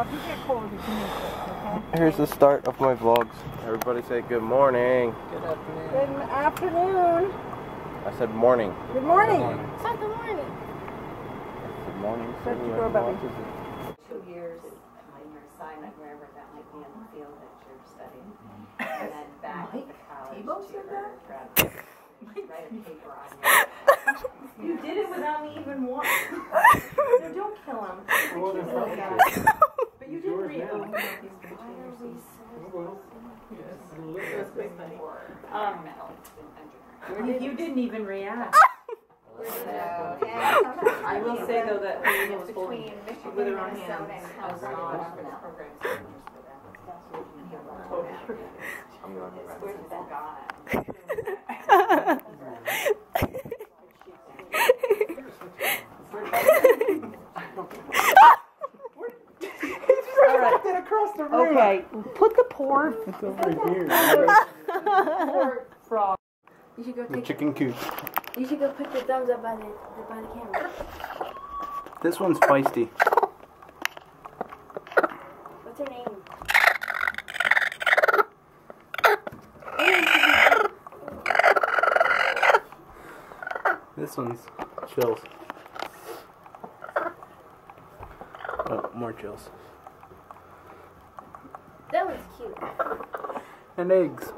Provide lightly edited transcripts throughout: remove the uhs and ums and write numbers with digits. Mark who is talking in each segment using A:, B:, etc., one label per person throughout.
A: if you get cold, you can use this, okay?
B: Here's the start of my vlogs. Everybody say good morning.
C: Good afternoon.
A: Good afternoon.
B: I said morning.
A: Good morning.
D: It's not good morning.
B: Good morning.
A: Where'd you go, Bubby?
E: 2 years on your assignment, wherever that might be in the field that you're studying, and then back to college to grad write a paper on it. You did it without me even wanting. No, don't kill him. But you didn't read it. You didn't even react. I will say though that it was holding with her own hands.
A: Across the room. Okay, put the pork.
C: It's over here.
A: Frog.
D: You should go
C: The
D: take
C: chicken coop.
D: You should go put the thumbs up by the camera.
C: This one's feisty.
D: What's her name?
C: This one's chills. Oh, more chills.
D: That one's cute.
C: And eggs.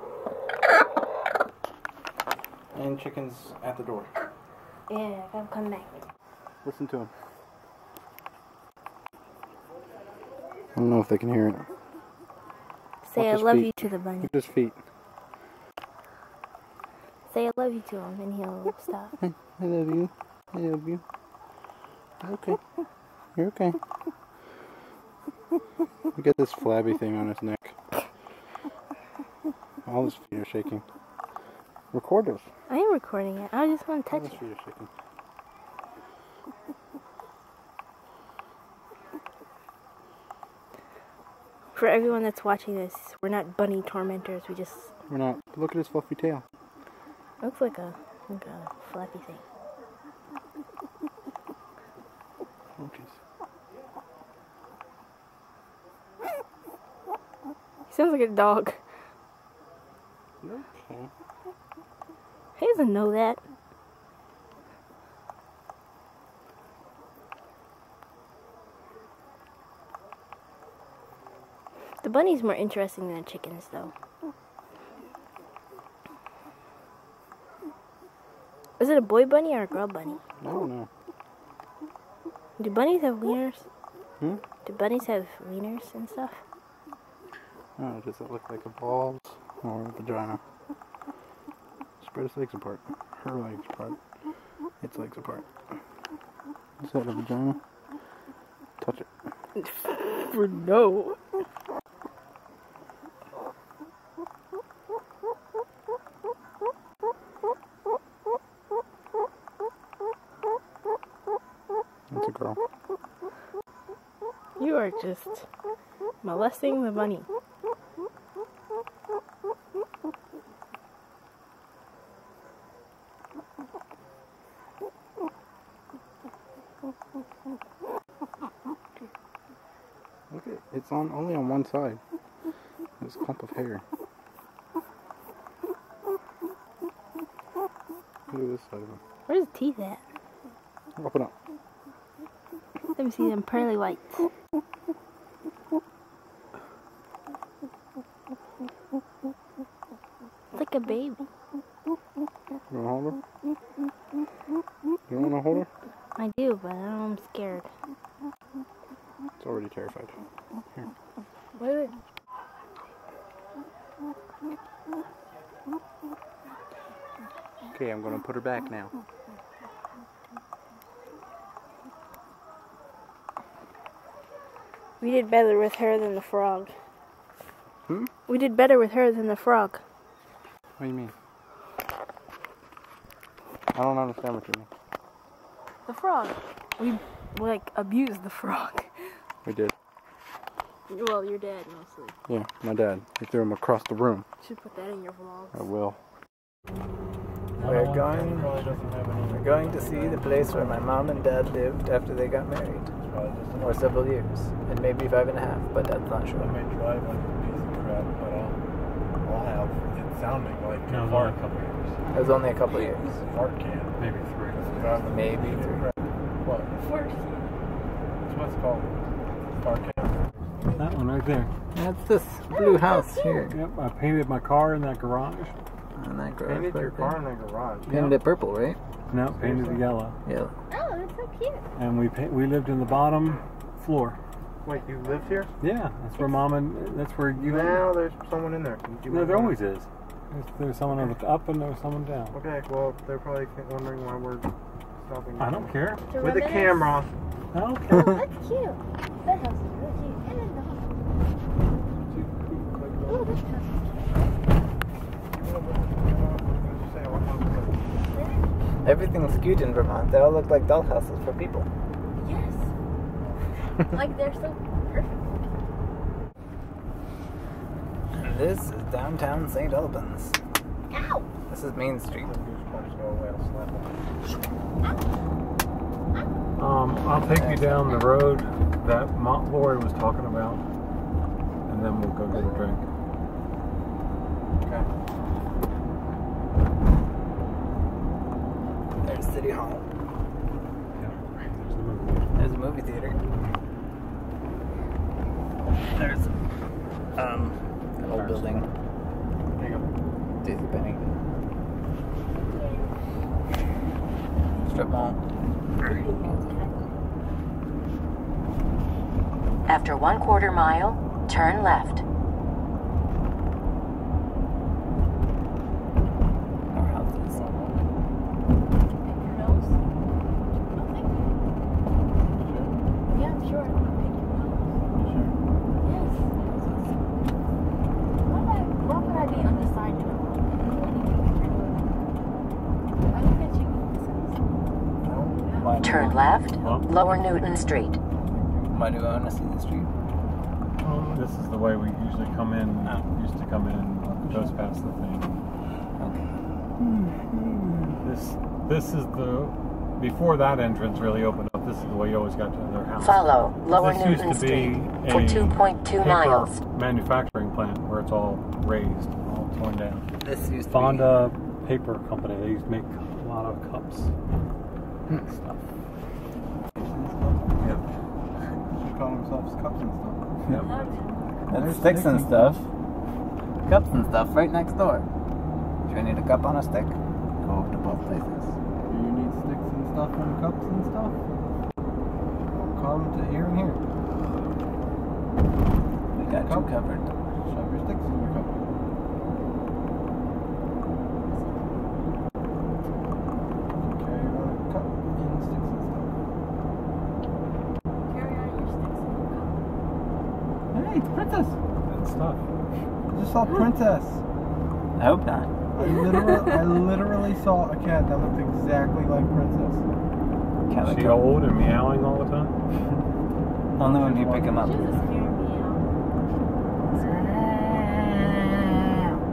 C: And chickens at the door.
D: Yeah, I'm coming back.
C: Listen to him. I don't know if they can hear it.
D: Say
C: Watch
D: I
C: his
D: love
C: feet.
D: you to the bunny.
C: Look at his feet.
D: Say I love you to him and he'll stop.
C: I love you. I love you. You're okay. You're okay. Look at this flabby thing on his neck. All his feet are shaking. Record this.
D: I am recording it. I just want to
C: All
D: touch
C: his
D: it.
C: feet are shaking.
D: For everyone that's watching this, we're not bunny tormentors. We just
C: We're not. Look at his fluffy tail.
D: looks like a flappy thing.
C: Oh, jeez.
D: He sounds like a dog.
C: Okay.
D: He doesn't know that. The bunny's more interesting than chickens, though. Is it a boy bunny or a girl bunny?
C: I don't know.
D: Do bunnies have wieners?
C: Hmm?
D: Do bunnies have wieners and stuff?
C: Oh, does it look like a balls or a vagina? Spread its legs apart. Her legs apart. Its legs apart. Is that a vagina? Touch it.
D: No.
C: It's a girl.
D: You are just molesting the bunny.
C: Look at it's on only on one side. This clump of hair. Look at this side of him.
D: Where's the teeth at?
C: Open up.
D: Let me see them pearly whites. It's like a baby.
C: You wanna hold her? You wanna hold her?
D: I do, but I'm scared.
C: It's already terrified. Here.
D: Wait.
C: Okay, I'm gonna put her back now.
D: We did better with her than the frog.
C: Hmm?
D: We did better with her than the frog.
C: What do you mean? I don't understand what you mean.
D: The frog. We, like, abused the frog.
C: We did.
D: Well, your dad mostly.
C: Yeah, my dad. He threw him across the room.
D: You should put that in your vlog.
C: I will. We're going to see the place where my mom and dad lived after they got married. For several years. And maybe 5.5, but that's not sure.
F: I may drive like a piece of crap, but I'll have it sounding like
G: No,
F: a
G: only
F: fart.
G: a couple years.
C: It was only a couple of years.
F: Fart can.
G: Maybe 3.
C: Maybe 3.
F: What? That's what it's called. Fart can.
G: That one right there.
C: That's this blue house here.
G: Yep, I painted my car in that garage.
C: And that garage
B: Painted your
C: right
B: car
C: there.
B: in the garage.
C: Painted it purple, right?
G: No, painted it yellow.
C: Yeah.
D: Oh, that's so cute.
G: And we lived in the bottom floor.
B: Wait, you lived here?
G: Yeah, that's where Mom and that's where you.
B: Now there's someone in there. Do you
G: No,
B: mind
G: there
B: going?
G: always is. There's someone up and there's someone down.
B: Okay, well, they're probably wondering why we're stopping.
G: I don't care.
D: To
B: With the
D: reminisce.
B: camera.
G: I don't
D: Oh,
G: care.
D: that's cute. That house is really cute. And then the house. Oh, this house is
C: Everything's cute in Vermont. They all look like dollhouses for people.
D: cute. Yes. Like they're so perfect.
C: And this is downtown St. Albans.
D: Ow!
C: This is Main Street.
G: I'll take you down the road that Lori was talking about, and then we'll go get a drink.
C: There's City Hall.
G: Yeah,
C: There's a movie theater. There's an old building. Daisy Penny. Strip mall.
H: After 1/4 mile, turn left.
C: Our houses.
D: Pick your nose. Nothing? Yeah, I'm sure. Pick your nose. Yes. Why would I be undecided about I look at you.
H: Turn left,
G: Well,
H: Lower Newton Street.
C: Why do I want to see the street?
G: this is the way we usually come in.
C: Oh.
G: Used to come in, goes past the thing.
C: Okay.
G: This is the before that entrance really opened up. This is the way you always got to their house.
H: Follow Lower
G: This
H: Newton
G: used to be
H: Street for
G: a
H: 2.2
G: paper
H: miles.
G: manufacturing plant where it's all raised, all torn down.
C: This used to
G: Fonda Paper Company. They used to make a lot of cups and stuff. Yep.
F: Should call themselves cups and stuff.
G: Yep.
C: be. There's sticks and stuff. Cups and stuff right next door. Do you need a cup on a stick? Go to both places.
F: Do you need sticks and stuff and cups and stuff? Call them to here and here.
C: We got you
F: Cup.
C: covered.
F: Shove your sticks in your cup. Carry around a cup and sticks and stuff.
D: Carry on your sticks in your cup.
F: Hey, princess!
G: Good stuff.
F: I just saw princess.
C: I hope not.
F: I literally saw a cat that looked exactly like princess.
G: Is she
C: Calico.
G: old and meowing all the time?
C: Only when you pick him up.
D: She was a scary meow.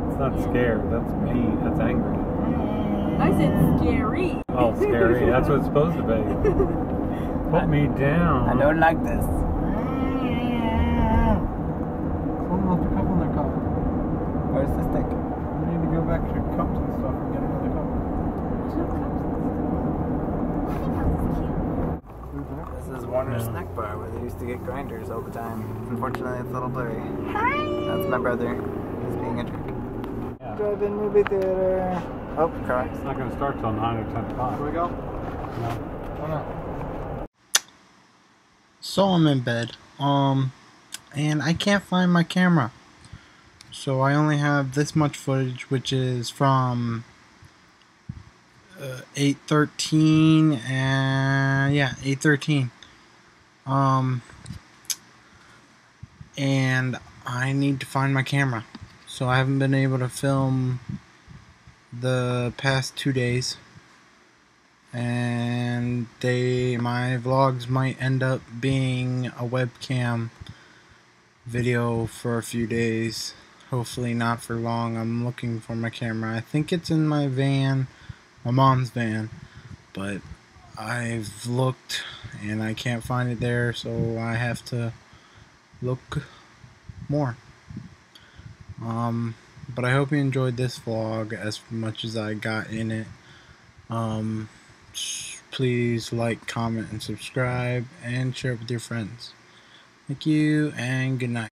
G: It's not scared. That's mean. That's angry.
D: I said scary.
G: Oh, scary. That's what it's supposed to be. Put me down.
C: I don't like this.
F: Someone left a cup in their cup.
C: Where's the stick?
F: You need to go back to your cups and stuff and get another cup. Who's there?
C: This is Warner's
G: Yeah.
C: Snack Bar where they used to get grinders all the time. Unfortunately, it's a little blurry. That's my brother. He's being a jerk.
G: Yeah.
C: Drive-in movie theater. Oh, correct.
G: It's not going to start till 9 or 10 o'clock.
F: Here we go.
G: No.
F: Why not?
C: So I'm in bed. And I can't find my camera. So I only have this much footage, which is from 8/13 and yeah, 8/13. And I need to find my camera. So I haven't been able to film the past 2 days. And my vlogs might end up being a webcam video for a few days. Hopefully not for long. I'm looking for my camera. I think it's in my van, my mom's van, but I've looked and I can't find it there, so I have to look more. But I hope you enjoyed this vlog as much as I got in it. Please like, comment, and subscribe, and share it with your friends. Thank you, and good night.